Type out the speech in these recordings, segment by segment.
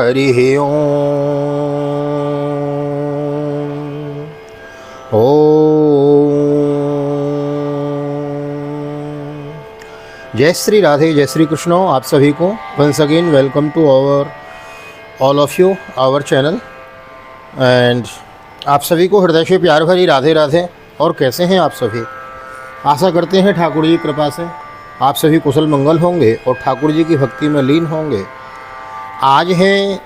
हरि ओम। जय श्री राधे, जय श्री कृष्ण। आप सभी को once again welcome to all of you our channel. And आप सभी को हृदय से प्यार भरी राधे राधे। और कैसे हैं आप सभी? आशा करते हैं ठाकुर जी की कृपा से आप सभी कुशल मंगल होंगे और ठाकुर जी की भक्ति में लीन होंगे। आज है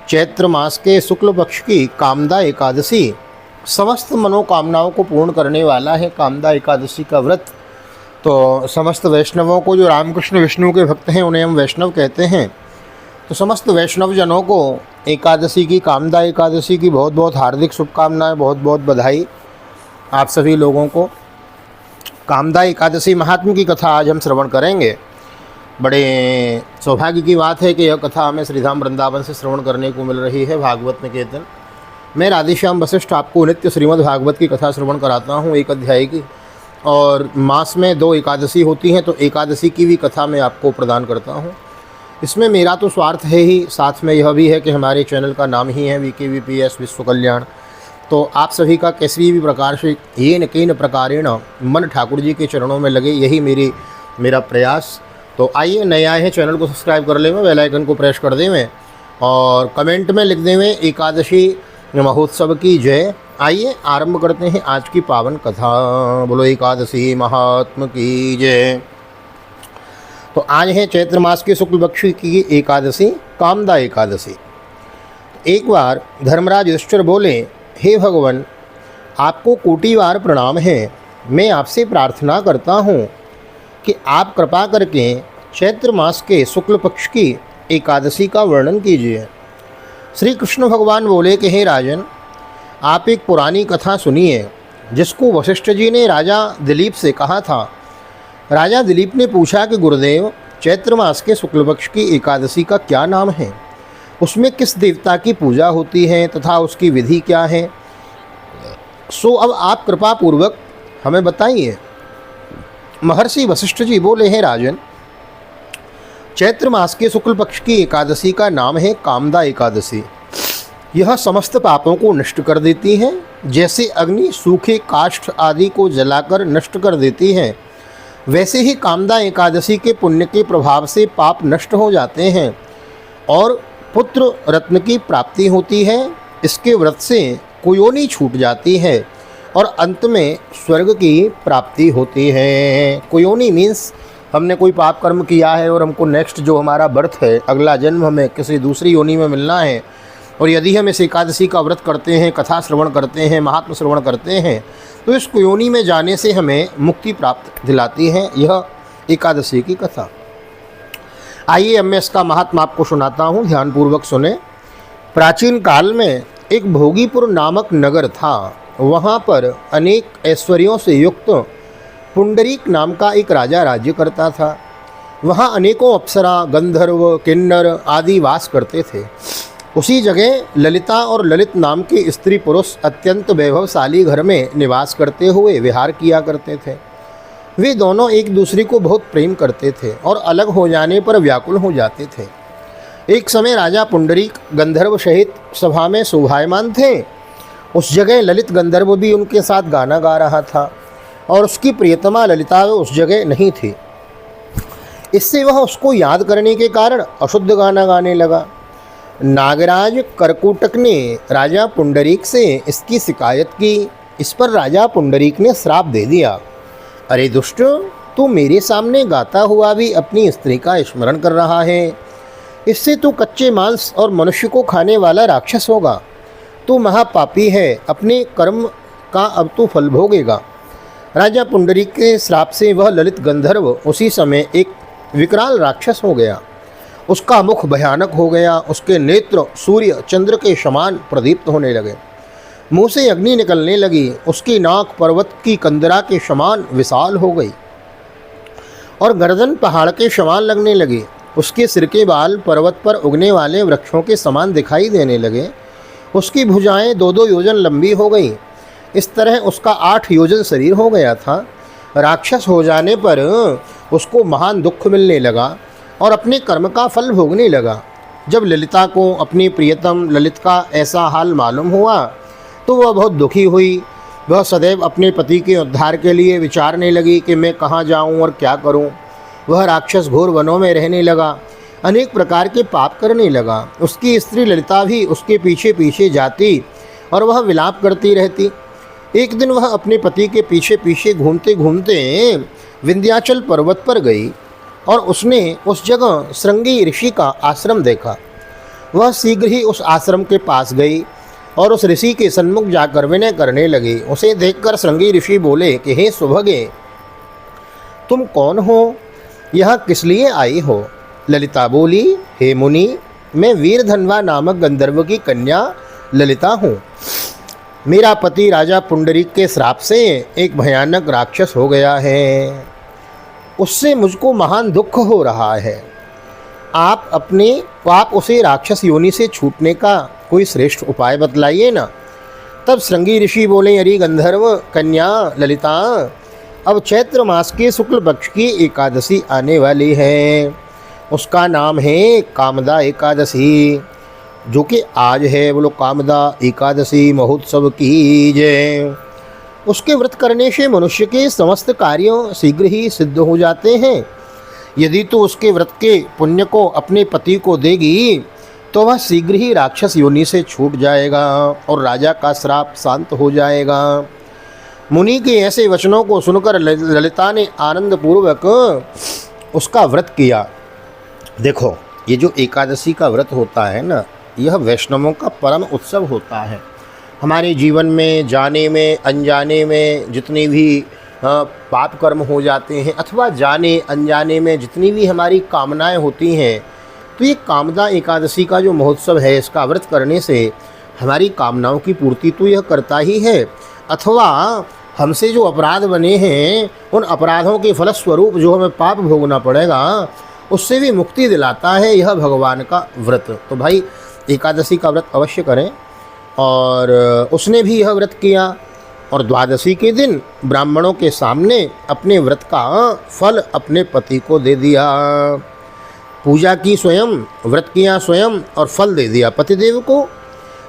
चैत्र मास के शुक्ल पक्ष की कामदा एकादशी। समस्त मनोकामनाओं को पूर्ण करने वाला है कामदा एकादशी का व्रत। तो समस्त वैष्णवों को, जो रामकृष्ण विष्णु के भक्त हैं उन्हें हम वैष्णव कहते हैं, तो समस्त वैष्णव जनों को एकादशी की, कामदा एकादशी की बहुत बहुत हार्दिक शुभकामनाएं, बहुत बहुत बधाई आप सभी लोगों को। कामदा एकादशी महात्म्य की कथा आज हम श्रवण करेंगे। बड़े सौभाग्य की बात है कि यह कथा हमें श्रीधाम वृंदावन से श्रवण करने को मिल रही है, भागवत निकेतन। मैं राधेश्याम वशिष्ठ आपको नित्य श्रीमद् भागवत की कथा श्रवण कराता हूँ, एक अध्याय की। और मास में 2 एकादशी होती हैं, तो एकादशी की भी कथा मैं आपको प्रदान करता हूँ। इसमें मेरा तो स्वार्थ है ही, साथ में यह भी है कि हमारे चैनल का नाम ही है VKVPS विश्व कल्याण। तो आप सभी का किसी भी प्रकार से येन केन प्रकारेण मन ठाकुर जी के चरणों में लगे, यही मेरा प्रयास। तो आइए, नए आए हैं चैनल को सब्सक्राइब कर लें, बेल आइकन को प्रेस कर दें और कमेंट में लिख दें एकादशी महोत्सव की जय। आइए आरंभ करते हैं आज की पावन कथा। बोलो एकादशी महात्म की जय। तो आज है चैत्र मास के शुक्ल पक्ष की एकादशी, कामदा एकादशी। एक बार धर्मराज युधिष्ठिर बोले, हे भगवान, आपको कोटिवार प्रणाम है। मैं आपसे प्रार्थना करता हूँ कि आप कृपा करके चैत्र मास के शुक्ल पक्ष की एकादशी का वर्णन कीजिए। श्री कृष्ण भगवान बोले कि हे राजन, आप एक पुरानी कथा सुनिए जिसको वशिष्ठ जी ने राजा दिलीप से कहा था। राजा दिलीप ने पूछा कि गुरुदेव, चैत्र मास के शुक्ल पक्ष की एकादशी का क्या नाम है, उसमें किस देवता की पूजा होती है तथा उसकी विधि क्या है? सो अब आप कृपा पूर्वक हमें बताइए। महर्षि वशिष्ठ जी बोले, हैं राजन, चैत्र मास के शुक्ल पक्ष की एकादशी का नाम है कामदा एकादशी। यह समस्त पापों को नष्ट कर देती है, जैसे अग्नि सूखे काष्ठ आदि को जलाकर नष्ट कर देती है, वैसे ही कामदा एकादशी के पुण्य के प्रभाव से पाप नष्ट हो जाते हैं और पुत्र रत्न की प्राप्ति होती है। इसके व्रत से कुयोनी छूट जाती है और अंत में स्वर्ग की प्राप्ति होती है। कुयोनी मीन्स हमने कोई पाप कर्म किया है और हमको नेक्स्ट जो हमारा बर्थ है, अगला जन्म हमें किसी दूसरी योनि में मिलना है। और यदि हम इस एकादशी का व्रत करते हैं, कथा श्रवण करते हैं, महात्म श्रवण करते हैं, तो इस कुयोनी में जाने से हमें मुक्ति प्राप्त दिलाती है यह एकादशी की कथा। आइए अब मैं इसका महात्मा आपको सुनाता हूँ, ध्यानपूर्वक सुने। प्राचीन काल में एक भोगीपुर नामक नगर था। वहाँ पर अनेक ऐश्वर्यों से युक्त पुंडरीक नाम का एक राजा राज्य करता था। वहाँ अनेकों अप्सरा, गंधर्व, किन्नर आदि वास करते थे। उसी जगह ललिता और ललित नाम के स्त्री पुरुष अत्यंत वैभवशाली घर में निवास करते हुए विहार किया करते थे। वे दोनों एक दूसरे को बहुत प्रेम करते थे और अलग हो जाने पर व्याकुल हो जाते थे। एक समय राजा पुंडरीक गंधर्व सहित सभा में शोभायमान थे। उस जगह ललित गंधर्व भी उनके साथ गाना गा रहा था और उसकी प्रियतमा ललिता उस जगह नहीं थी। इससे वह उसको याद करने के कारण अशुद्ध गाना गाने लगा। नागराज करकुटक ने राजा पुंडरीक से इसकी शिकायत की। इस पर राजा पुंडरीक ने श्राप दे दिया, अरे दुष्ट, तू मेरे सामने गाता हुआ भी अपनी स्त्री का स्मरण कर रहा है। इससे तू कच्चे मांस और मनुष्य को खाने वाला राक्षस होगा। तू महापापी है, अपने कर्म का अब तू फल भोगेगा। राजा पुंडरीक के श्राप से वह ललित गंधर्व उसी समय एक विकराल राक्षस हो गया। उसका मुख भयानक हो गया, उसके नेत्र सूर्य चंद्र के समान प्रदीप्त होने लगे, मुँह से अग्नि निकलने लगी, उसकी नाक पर्वत की कंदरा के समान विशाल हो गई और गर्दन पहाड़ के समान लगने लगी। उसके सिर के बाल पर्वत पर उगने वाले वृक्षों के समान दिखाई देने लगे। उसकी भुजाएं 2-2 योजन लंबी हो गई। इस तरह उसका 8 योजन शरीर हो गया था। राक्षस हो जाने पर उसको महान दुख मिलने लगा और अपने कर्म का फल भोगने लगा। जब ललिता को अपनी प्रियतम ललित का ऐसा हाल मालूम हुआ तो वह बहुत दुखी हुई। वह सदैव अपने पति के उद्धार के लिए विचारने लगी कि मैं कहाँ जाऊँ और क्या करूँ। वह राक्षस घोर वनों में रहने लगा, अनेक प्रकार के पाप करने लगा। उसकी स्त्री ललिता भी उसके पीछे पीछे जाती और वह विलाप करती रहती। एक दिन वह अपने पति के पीछे पीछे घूमते घूमते विंध्याचल पर्वत पर गई और उसने उस जगह श्रृंगी ऋषि का आश्रम देखा। वह शीघ्र ही उस आश्रम के पास गई और उस ऋषि के सन्मुख जाकर विनय करने लगी। उसे देखकर श्रृंगी ऋषि बोले कि हे सुभगे, तुम कौन हो, यहाँ किस लिए आई हो? ललिता बोली, हे मुनि, मैं वीरधन्वा नामक गंधर्व की कन्या ललिता हूँ। मेरा पति राजा पुंडरीक के श्राप से एक भयानक राक्षस हो गया है, उससे मुझको महान दुख हो रहा है। आप उसे राक्षस योनि से छूटने का कोई श्रेष्ठ उपाय बतलाइए ना। तब श्रृंगी ऋषि बोले, अरे गंधर्व कन्या ललिता, अब चैत्र मास के शुक्ल पक्ष की एकादशी आने वाली है। उसका नाम है कामदा एकादशी, जो कि आज है। बोलो कामदा एकादशी महोत्सव की जय। उसके व्रत करने से मनुष्य के समस्त कार्यों शीघ्र ही सिद्ध हो जाते हैं। यदि तो उसके व्रत के पुण्य को अपने पति को देगी तो वह शीघ्र ही राक्षस योनि से छूट जाएगा और राजा का श्राप शांत हो जाएगा। मुनि के ऐसे वचनों को सुनकर ललिता ने आनंद पूर्वक उसका व्रत किया। देखो, ये जो एकादशी का व्रत होता है ना, यह वैष्णवों का परम उत्सव होता है। हमारे जीवन में जाने में अनजाने में जितनी भी पाप कर्म हो जाते हैं अथवा जाने अनजाने में जितनी भी हमारी कामनाएं होती हैं, तो ये कामदा एकादशी का जो महोत्सव है, इसका व्रत करने से हमारी कामनाओं की पूर्ति तो यह करता ही है, अथवा हमसे जो अपराध बने हैं उन अपराधों के फलस्वरूप जो हमें पाप भोगना पड़ेगा उससे भी मुक्ति दिलाता है यह भगवान का व्रत। तो भाई एकादशी का व्रत अवश्य करें। और उसने भी यह व्रत किया और द्वादशी के दिन ब्राह्मणों के सामने अपने व्रत का फल अपने पति को दे दिया। पूजा की स्वयं, व्रत किया स्वयं और फल दे दिया पतिदेव को।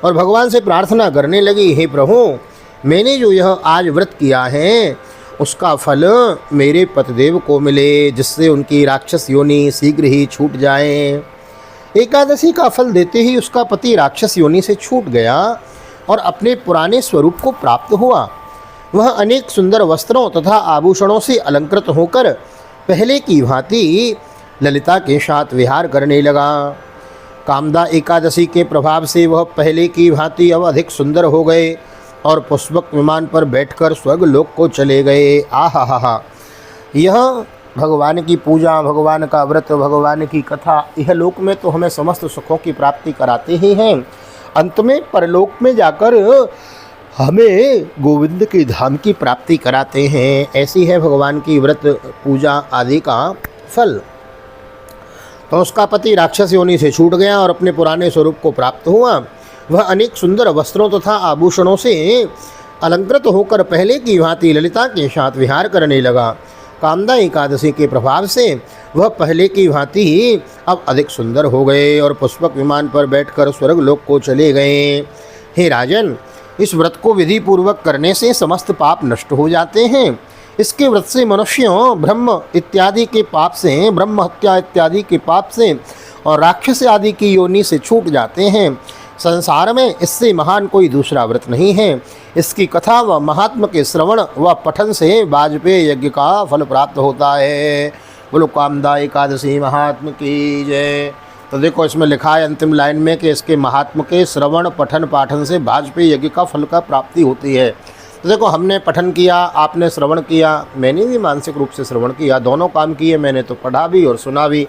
और भगवान से प्रार्थना करने लगी, हे प्रभु, मैंने जो यह आज व्रत किया है उसका फल मेरे पतिदेव को मिले, जिससे उनकी राक्षस योनि शीघ्र ही छूट जाए। एकादशी का फल देते ही उसका पति राक्षस योनि से छूट गया और अपने पुराने स्वरूप को प्राप्त हुआ। वह अनेक सुंदर वस्त्रों तथा आभूषणों से अलंकृत होकर पहले की भांति ललिता के साथ विहार करने लगा। कामदा एकादशी के प्रभाव से वह पहले की भांति अब अधिक सुंदर हो गए और पुष्पक विमान पर बैठकर स्वर्गलोक को चले गए। आहा, यह भगवान की पूजा, भगवान का व्रत, भगवान की कथा यह लोक में तो हमें समस्त सुखों की प्राप्ति कराते ही हैं, अंत में परलोक में जाकर हमें गोविंद के धाम की प्राप्ति कराते हैं। ऐसी है भगवान की व्रत पूजा आदि का फल। तो उसका पति राक्षस योनि से छूट गया और अपने पुराने स्वरूप को प्राप्त हुआ। वह अनेक सुंदर वस्त्रों तथा आभूषणों से अलंकृत होकर पहले की भांति ललिता के साथ विहार करने लगा। कामदा एकादशी के प्रभाव से वह पहले की भांति ही अब अधिक सुंदर हो गए और पुष्पक विमान पर बैठकर स्वर्गलोक को चले गए। हे राजन, इस व्रत को विधि पूर्वक करने से समस्त पाप नष्ट हो जाते हैं। इसके व्रत से मनुष्य ब्रह्म इत्यादि के पाप से, ब्रह्म हत्या इत्यादि के पाप से और राक्षस आदि की योनि से छूट जाते हैं। संसार में इससे महान कोई दूसरा व्रत नहीं है। इसकी कथा व महात्म के श्रवण व पठन से वाजपेय यज्ञ का फल प्राप्त होता है। बोलो कामदा एकादशी महात्म की जय। तो देखो इसमें लिखा है अंतिम लाइन में कि इसके महात्म के श्रवण पठन पाठन से वाजपेय यज्ञ का फल का प्राप्ति होती है। तो देखो हमने पठन किया, आपने श्रवण किया, मैंने भी मानसिक रूप से श्रवण किया, दोनों काम किए। मैंने तो पढ़ा भी और सुना भी।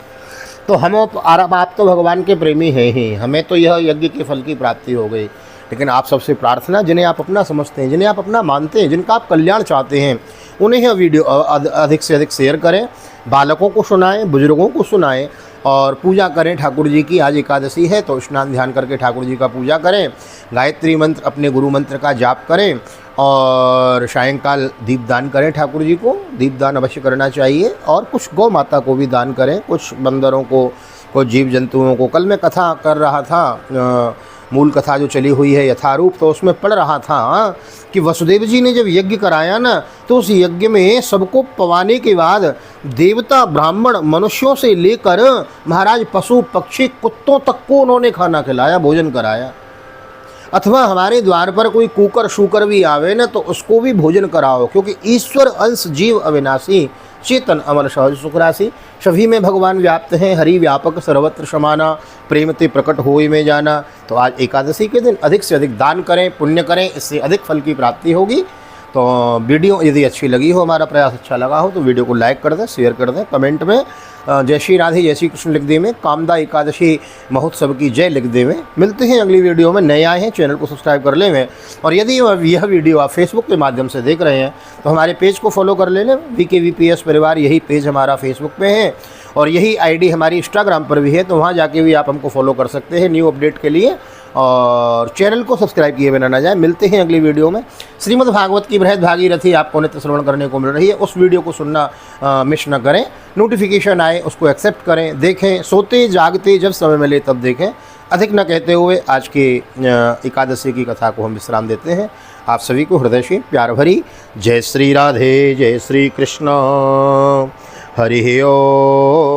तो हम आप तो भगवान के प्रेमी हैं ही, हमें तो यह यज्ञ के फल की प्राप्ति हो गई। लेकिन आप सबसे प्रार्थना, जिन्हें आप अपना समझते हैं, जिन्हें आप अपना मानते हैं, जिनका आप कल्याण चाहते हैं, उन्हें यह वीडियो अधिक से अधिक शेयर करें, बालकों को सुनाएं, बुजुर्गों को सुनाएं और पूजा करें ठाकुर जी की। आज एकादशी है तो स्नान ध्यान करके ठाकुर जी का पूजा करें, गायत्री मंत्र अपने गुरु मंत्र का जाप करें और सायंकाल दीपदान करें। ठाकुर जी को दीपदान अवश्य करना चाहिए और कुछ गौ माता को भी दान करें, कुछ बंदरों को कुछ जीव जंतुओं को। कल मैं कथा कर रहा था, मूल कथा जो चली हुई है यथारूप, तो उसमें पढ़ रहा था कि वसुदेव जी ने जब यज्ञ कराया ना, तो उस यज्ञ में सबको पवाने के बाद देवता ब्राह्मण मनुष्यों से लेकर महाराज पशु पक्षी कुत्तों तक को उन्होंने खाना खिलाया, भोजन कराया। अथवा हमारे द्वार पर कोई कुकर शूकर भी आवे ना, तो उसको भी भोजन कराओ, क्योंकि ईश्वर अंश जीव अविनाशी, चेतन अमर सहज सुख राशि, सभी में भगवान व्याप्त हैं, हरि व्यापक सर्वत्र समाना, प्रेम ते प्रकट होय में जाना। तो आज एकादशी के दिन अधिक से अधिक दान करें, पुण्य करें, इससे अधिक फल की प्राप्ति होगी। तो वीडियो यदि अच्छी लगी हो, हमारा प्रयास अच्छा लगा हो, तो वीडियो को लाइक कर दें, शेयर कर दें, कमेंट में जय श्री राधे जय श्री कृष्ण लिख दे में, कामदा एकादशी महोत्सव की जय लिख दे में। मिलते हैं अगली वीडियो में। नए आए हैं चैनल को सब्सक्राइब कर लें। और यदि यह वीडियो आप फेसबुक के माध्यम से देख रहे हैं तो हमारे पेज को फॉलो कर लें, VKVPS परिवार, यही पेज हमारा फेसबुक पे है और यही आईडी हमारी इंस्टाग्राम पर भी है, तो वहाँ जाके भी आप हमको फॉलो कर सकते हैं न्यू अपडेट के लिए। और चैनल को सब्सक्राइब किए बिना ना जाए। मिलते हैं अगली वीडियो में। श्रीमद् भागवत की बृहद भागीरथी आपको नित्य श्रवण करने को मिल रही है, उस वीडियो को सुनना मिस न करें। नोटिफिकेशन आए उसको एक्सेप्ट करें, देखें, सोते जागते जब समय मिले तब देखें। अधिक न कहते हुए आज के एकादशी की कथा को हम विश्राम देते हैं। आप सभी को हृदय से प्यार भरी जय श्री राधे जय श्री कृष्ण। हरि ओम।